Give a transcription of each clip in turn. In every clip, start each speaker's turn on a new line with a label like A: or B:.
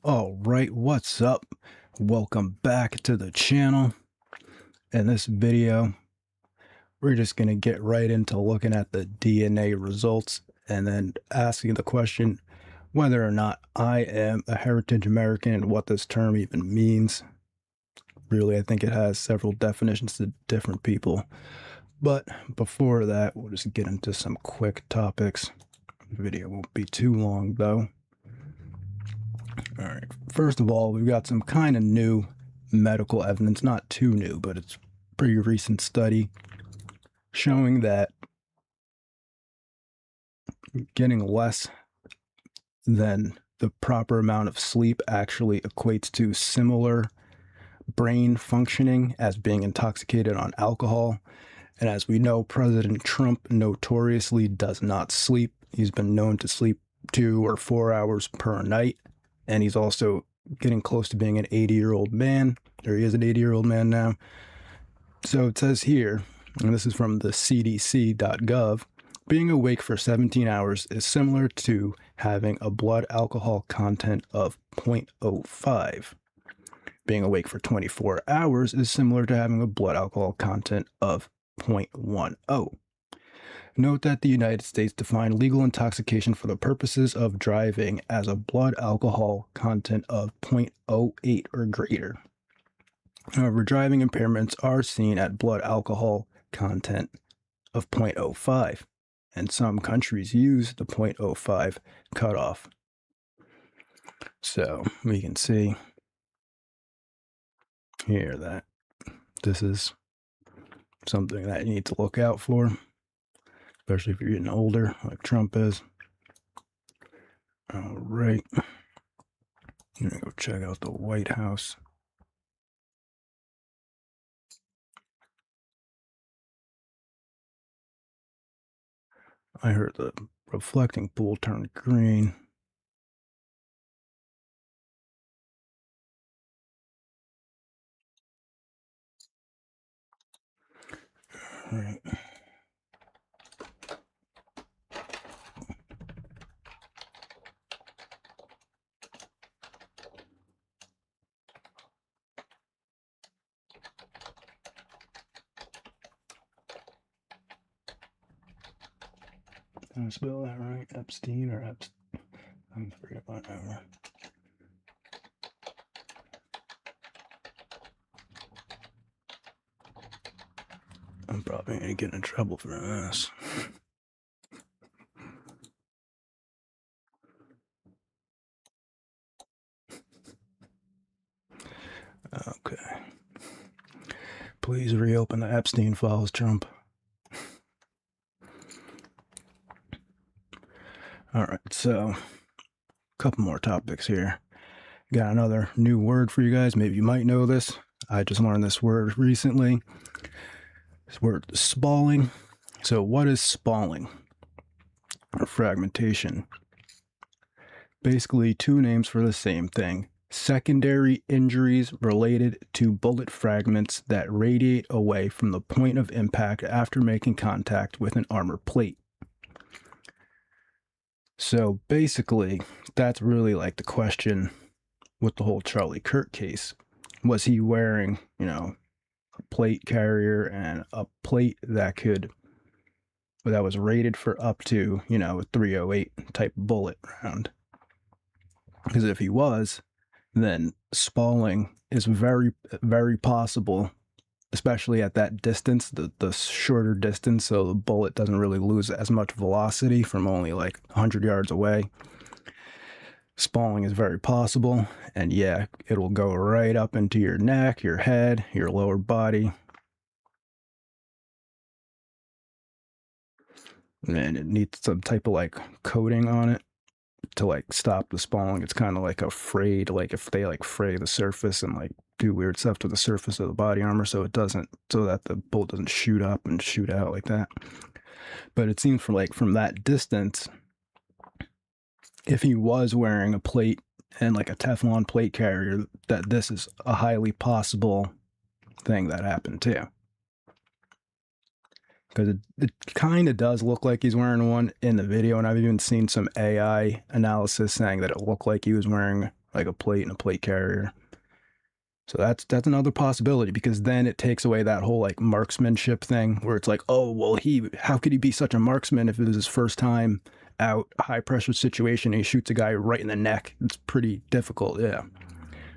A: All right, what's up? Welcome back to the channel. In this video, we're just going to get right into looking at the DNA results and then asking the question whether or not I am a heritage American and what this term even means. Really, I think it has several definitions to different people. But before that, we'll just get into some quick topics. The video won't be too long though. All right. First of all, we've got some kind of new medical evidence, not too new, but it's a pretty recent study showing that getting less than the proper amount of sleep actually equates to similar brain functioning as being intoxicated on alcohol. And as we know, President Trump notoriously does not sleep. He's been known to sleep 2 or 4 hours per night. And he's also getting close to being an 80-year-old man, or he is an 80-year-old man now. So it says here, and this is from the cdc.gov, being awake for 17 hours is similar to having a blood alcohol content of 0.05. Being awake for 24 hours is similar to having a blood alcohol content of 0.10. Note that the United States defined legal intoxication for the purposes of driving as a blood alcohol content of 0.08 or greater. However, driving impairments are seen at blood alcohol content of 0.05, and some countries use the 0.05 cutoff. So we can see here that this is something that you need to look out for, especially if you're getting older like Trump is. All right, I'm gonna go check out the White House. I heard the reflecting pool turn green. All right. Did I spell that right? Epstein or Epstein? I'm forget whatever. I'm probably gonna get in trouble for this. Okay. Please reopen the Epstein files, Trump. All right, so a couple more topics here. Got another new word for you guys. Maybe you might know this. I just learned this word recently. This word, spalling. So what is spalling? Or fragmentation? Basically, two names for the same thing. Secondary injuries related to bullet fragments that radiate away from the point of impact after making contact with an armor plate. So basically, that's really like the question with the whole Charlie Kirk case. Was he wearing, a plate carrier and a plate that was rated for up to, a 308 type bullet round? Because if he was, then spalling is very, very possible, especially at that distance, the shorter distance, so the bullet doesn't really lose as much velocity from only like 100 yards away. Spalling is very possible, and yeah, it'll go right up into your neck, your head, your lower body. And it needs some type of like coating on it to like stop the spalling. It's kind of like a frayed, like if they like fray the surface and like do weird stuff to the surface of the body armor so that the bullet doesn't shoot up and shoot out like that. But it seems from that distance, if he was wearing a plate and like a Teflon plate carrier, that this is a highly possible thing that happened too. Because it kind of does look like he's wearing one in the video, and I've even seen some AI analysis saying that it looked like he was wearing like a plate and a plate carrier. So that's another possibility, because then it takes away that whole like marksmanship thing where it's like, oh well, how could he be such a marksman if it was his first time out, high pressure situation, and he shoots a guy right in the neck? It's pretty difficult, yeah.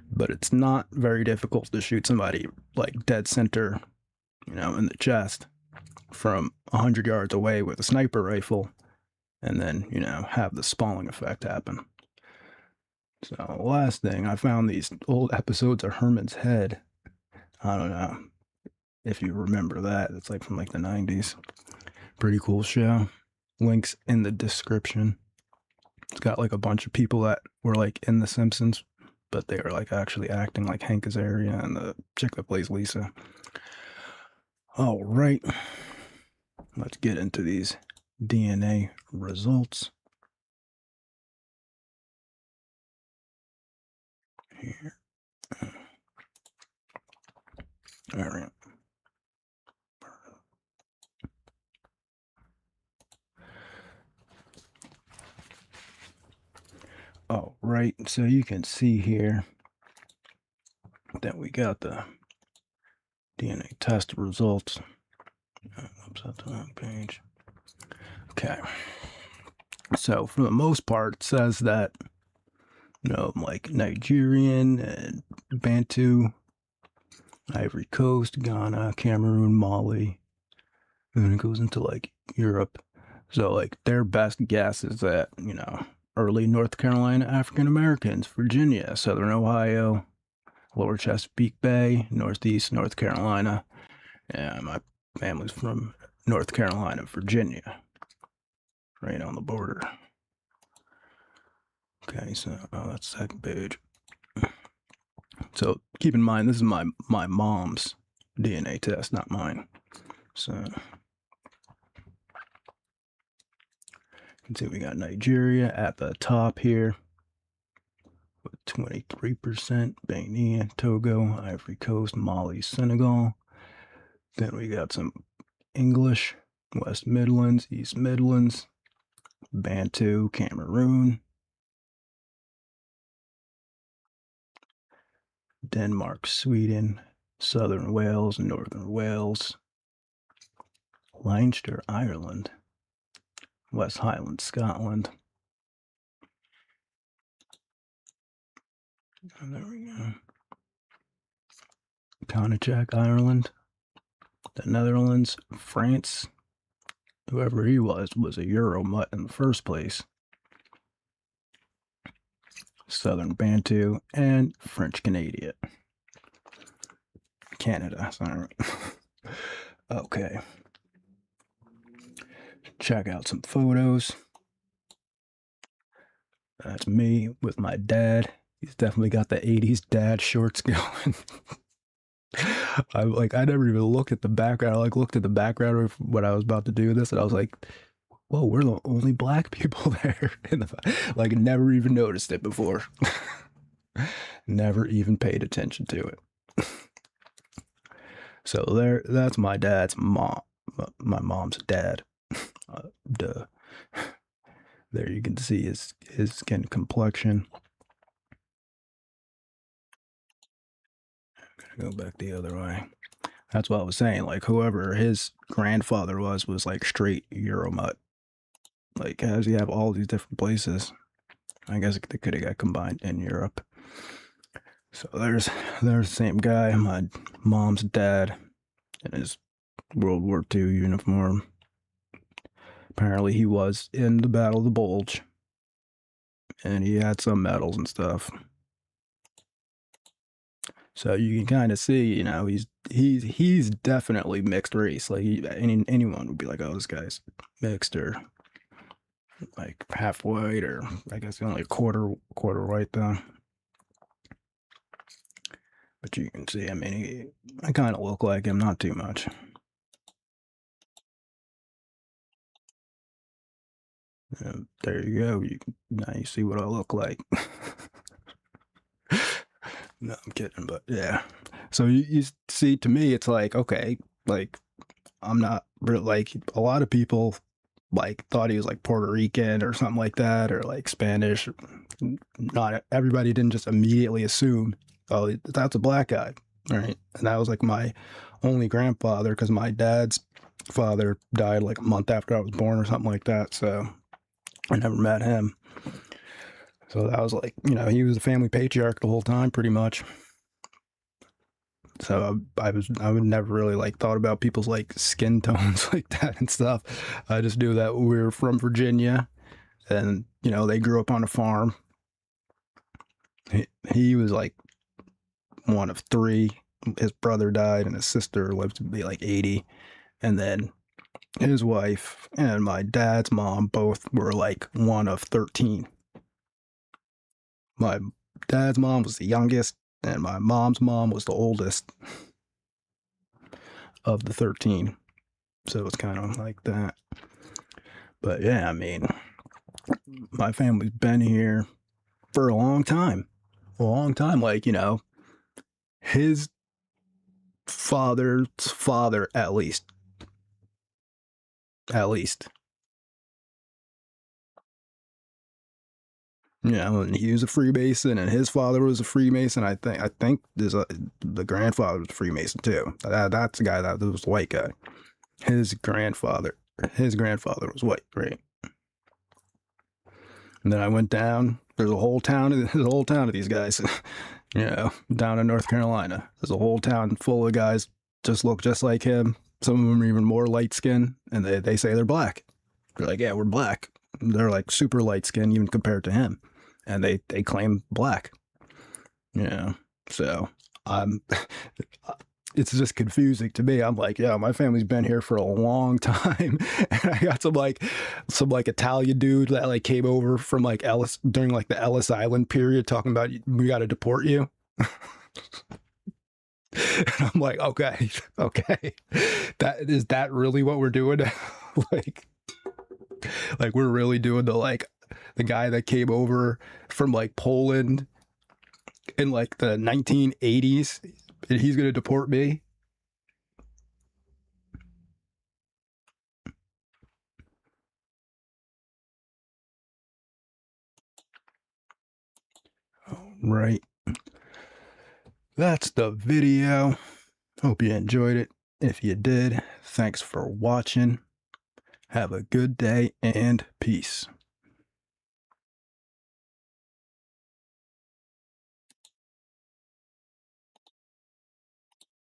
A: But it's not very difficult to shoot somebody like dead center, in the chest from 100 yards away with a sniper rifle, and then have the spalling effect happen. So last thing, I found these old episodes of Herman's Head. I don't know if you remember that. It's like from like the 90s. Pretty cool show. Links in the description. It's got like a bunch of people that were like in The Simpsons, but they were like actually acting, like Hank Azaria and the chick that plays Lisa. All right, let's get into these DNA results. Here. All right. All right, so you can see here that we got the DNA test results. Oops, that's the wrong page. Okay. So for the most part, it says that, like Nigerian and Bantu, Ivory Coast, Ghana, Cameroon, Mali, and then it goes into like Europe. So like their best guess is that, early North Carolina African Americans, Virginia, Southern Ohio, Lower Chesapeake Bay, Northeast North Carolina. Yeah, my family's from North Carolina, Virginia, right on the border. Okay, so that's the second page. So keep in mind, this is my mom's DNA test, not mine. So you can see we got Nigeria at the top here with 23%, Benin, Togo, Ivory Coast, Mali, Senegal. Then we got some English, West Midlands, East Midlands, Bantu, Cameroon, Denmark, Sweden, Southern Wales, Northern Wales, Leinster, Ireland, West Highlands, Scotland. And there we go. Connacht, Ireland, the Netherlands, France. Whoever he was a Euro mutt in the first place. Southern Bantu, and French Canadian. Canada, sorry. Okay. Check out some photos. That's me with my dad. He's definitely got the 80s dad shorts going. I never even looked at the background. I looked at the background of what I was about to do this, and I was like, whoa, we're the only black people there. Never even noticed it before. Never even paid attention to it. So that's my dad's mom, my mom's dad. Duh. There you can see his skin complexion. I'm gonna go back the other way. That's what I was saying. Like whoever his grandfather was like straight Euromut. Like as you have all these different places. I guess they could have got combined in Europe. So there's the same guy, my mom's dad, in his World War II uniform. Apparently he was in the Battle of the Bulge, and he had some medals and stuff. So you can kind of see, he's definitely mixed race. Like anyone would be like, oh, this guy's mixed, or like half white, or I guess only a quarter white though. But you can see, I kind of look like him, not too much. And there you go. Now you see what I look like. No, I'm kidding, but yeah. So you see, to me, it's like, okay, like I'm not like a lot of people like thought he was like Puerto Rican or something like that, or like Spanish. Not everybody didn't just immediately assume, oh, that's a black guy, right? And that was like my only grandfather, because my dad's father died like a month after I was born or something like that. So I never met him. So that was like, he was the family patriarch the whole time, pretty much. So I would never really like thought about people's like skin tones like that and stuff. I just knew that we were from Virginia, and they grew up on a farm. He was like one of three. His brother died, and his sister lived to be like 80, and then his wife and my dad's mom both were like one of 13. My dad's mom was the youngest, and my mom's mom was the oldest of the 13. So it's kind of like that. But yeah, I mean, my family's been here for a long time. A long time. Like, his father's father, at least. At least. And he was a Freemason, and his father was a Freemason. I think the grandfather was a Freemason too. That's the guy that was the white guy. His grandfather was white, right? And then I went down. There's a whole town of these guys, down in North Carolina. There's a whole town full of guys just look just like him. Some of them are even more light skinned, and they say they're black. They're like, yeah, we're black. They're like super light skinned even compared to him, and they claim black. So I'm. It's just confusing to me. I'm like, yeah, my family's been here for a long time, and I got some Italian dude that like came over from like Ellis during like the Ellis Island period, talking about we got to deport you. And I'm like, okay, that really what we're doing? like we're really doing the guy that came over from like Poland in like the 1980s, and he's gonna deport me? Right. That's the video. Hope you enjoyed it. If you did, thanks for watching. Have a good day and peace.